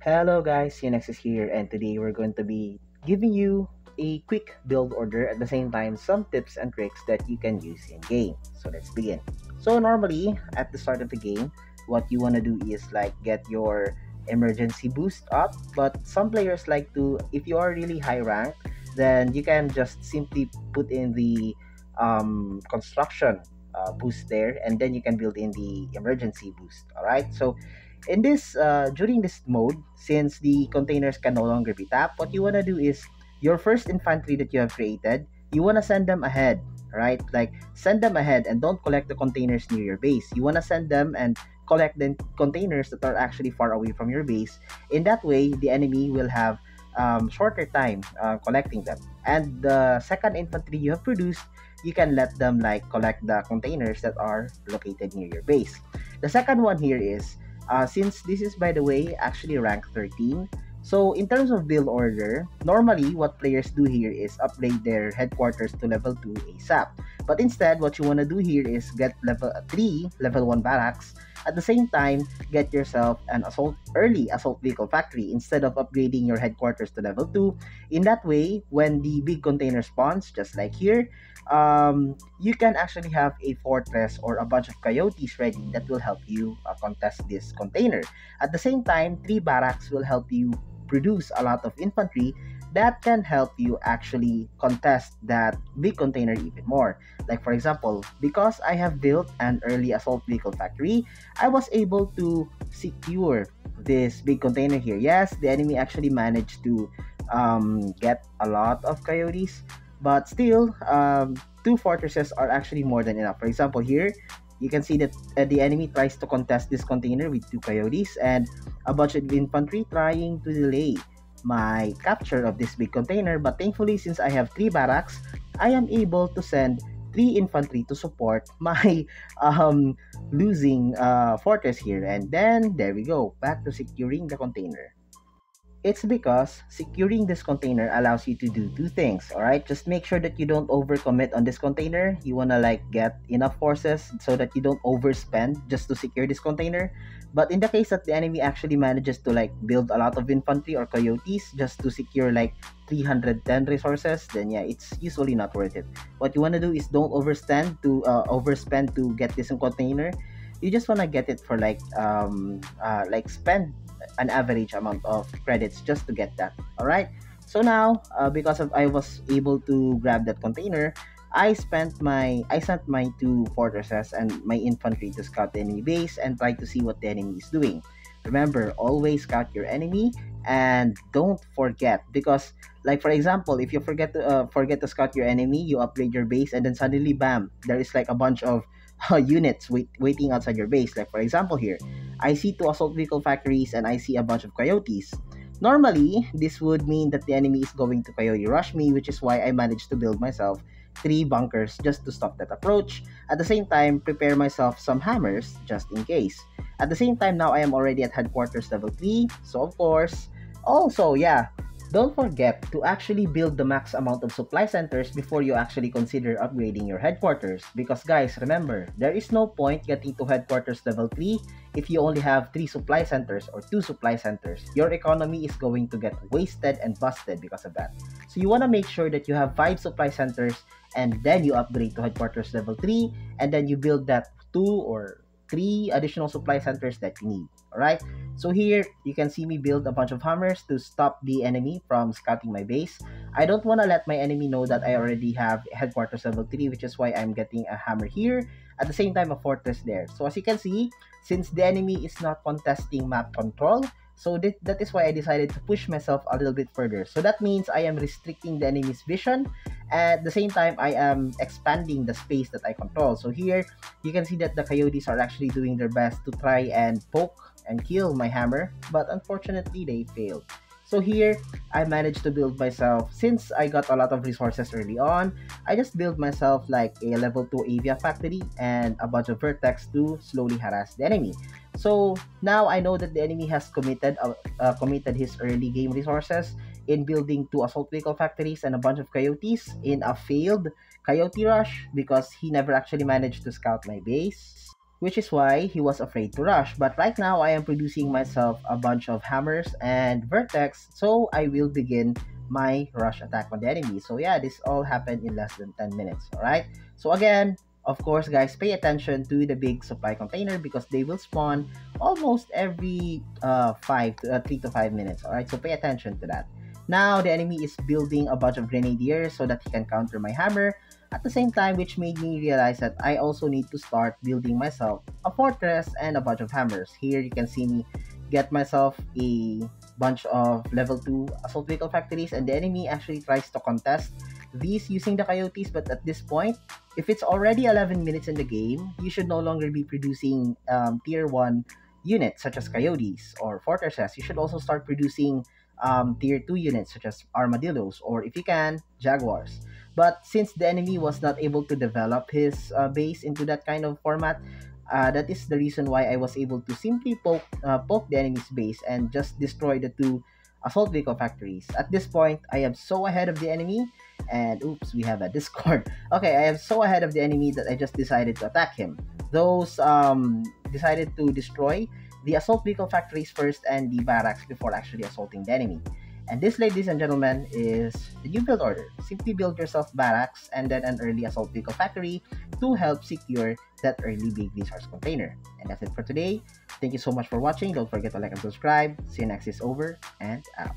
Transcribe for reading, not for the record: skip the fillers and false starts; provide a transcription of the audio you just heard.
Hello guys, Xeonexis here, and today we're going to be giving you a quick build order, at the same time some tips and tricks that you can use in game. So let's begin. So normally at the start of the game, what you want to do is like get your emergency boost up, but some players like to, if you are really high rank, then you can just simply put in the construction boost there, and then you can build in the emergency boost. All right, so in this during this mode, since the containers can no longer be tapped, what you want to do is your first infantry that you have created, you want to send them ahead, right? Like send them ahead and don't collect the containers near your base. You want to send them and collect the containers that are actually far away from your base. In that way, the enemy will have shorter time collecting them. And the second infantry you have produced, you can let them like collect the containers that are located near your base. The second one here is since this is, by the way, actually rank 13. So in terms of build order, normally what players do here is upgrade their headquarters to level 2 ASAP. But instead, what you want to do here is get level 3, level 1 barracks. At the same time, get yourself an early assault vehicle factory instead of upgrading your headquarters to level 2. In that way, when the big container spawns, just like here, you can actually have a fortress or a bunch of coyotes ready that will help you contest this container. At the same time, 3 barracks will help you produce a lot of infantry that can help you actually contest that big container even more. Like for example, because I have built an early assault vehicle factory, I was able to secure this big container here. Yes, the enemy actually managed to get a lot of coyotes, but still, 2 fortresses are actually more than enough. For example, here you can see that the enemy tries to contest this container with 2 coyotes and a bunch of infantry trying to delay my capture of this big container. But thankfully, since I have 3 barracks, I am able to send 3 infantry to support my losing fortress here. And then there we go, back to securing the container. It's because securing this container allows you to do 2 things. All right, just make sure that you don't overcommit on this container. You want to like get enough forces so that you don't overspend just to secure this container. But in the case that the enemy actually manages to like build a lot of infantry or coyotes just to secure like 310 resources, then yeah, it's usually not worth it. What you want to do is don't overspend to get this container. You just want to get it for like spend an average amount of credits just to get that. All right, so now because of I was able to grab that container, I sent my 2 fortresses and my infantry to scout the enemy base and try to see what the enemy is doing. Remember, always scout your enemy and don't forget, because like for example, if you forget to scout your enemy, you upgrade your base and then suddenly bam, there is like a bunch of units waiting outside your base. Like for example here, I see 2 assault vehicle factories and I see a bunch of coyotes. Normally, this would mean that the enemy is going to coyote rush me, which is why I managed to build myself 3 bunkers just to stop that approach. At the same time, prepare myself some hammers just in case. At the same time, now I am already at headquarters level 3, so of course, also yeah, don't forget to actually build the max amount of supply centers before you actually consider upgrading your headquarters. Because guys, remember, there is no point getting to headquarters level 3 if you only have 3 supply centers or 2 supply centers. Your economy is going to get wasted and busted because of that. So you want to make sure that you have 5 supply centers and then you upgrade to headquarters level 3 and then you build that 2 or 3 additional supply centers that you need. Alright, so here you can see me build a bunch of hammers to stop the enemy from scouting my base. I don't want to let my enemy know that I already have headquarters level 3, which is why I'm getting a hammer here, at the same time a fortress there. So as you can see, since the enemy is not contesting map control, so that is why I decided to push myself a little bit further. So that means I am restricting the enemy's vision. At the same time, I am expanding the space that I control. So here, you can see that the coyotes are actually doing their best to try and poke and kill my hammer, but unfortunately, they failed. So here, I managed to build myself, since I got a lot of resources early on, I just built myself like a level 2 Avia factory and a bunch of vertex to slowly harass the enemy. So now I know that the enemy has committed his early game resources in building 2 assault vehicle factories and a bunch of coyotes in a failed Coyote Rush because he never actually managed to scout my base, which is why he was afraid to rush. But right now, I am producing myself a bunch of hammers and vertex, so I will begin my rush attack on the enemy. So yeah, this all happened in less than 10 minutes, alright? So again, of course, guys, pay attention to the big supply container because they will spawn almost every 3 to 5 minutes, alright? So pay attention to that. Now, the enemy is building a bunch of grenadiers so that he can counter my hammer at the same time, which made me realize that I also need to start building myself a fortress and a bunch of hammers. Here you can see me get myself a bunch of level 2 assault vehicle factories, and the enemy actually tries to contest these using the coyotes. But at this point, if it's already 11 minutes in the game, you should no longer be producing tier 1 units such as coyotes or fortresses. You should also start producing tier 2 units such as armadillos, or if you can, jaguars. But since the enemy was not able to develop his base into that kind of format, that is the reason why I was able to simply poke the enemy's base and just destroy the 2 assault vehicle factories. At this point, I am so ahead of the enemy, and oops, we have a Discord. Okay, I am so ahead of the enemy that I just decided to attack him. Those decided to destroy the assault vehicle factories first and the barracks before actually assaulting the enemy. And this, ladies and gentlemen, is the new build order. Simply build yourself barracks and then an early assault vehicle factory to help secure that early big resource container. And that's it for today. Thank you so much for watching. Don't forget to like and subscribe. Xeonexis over and out.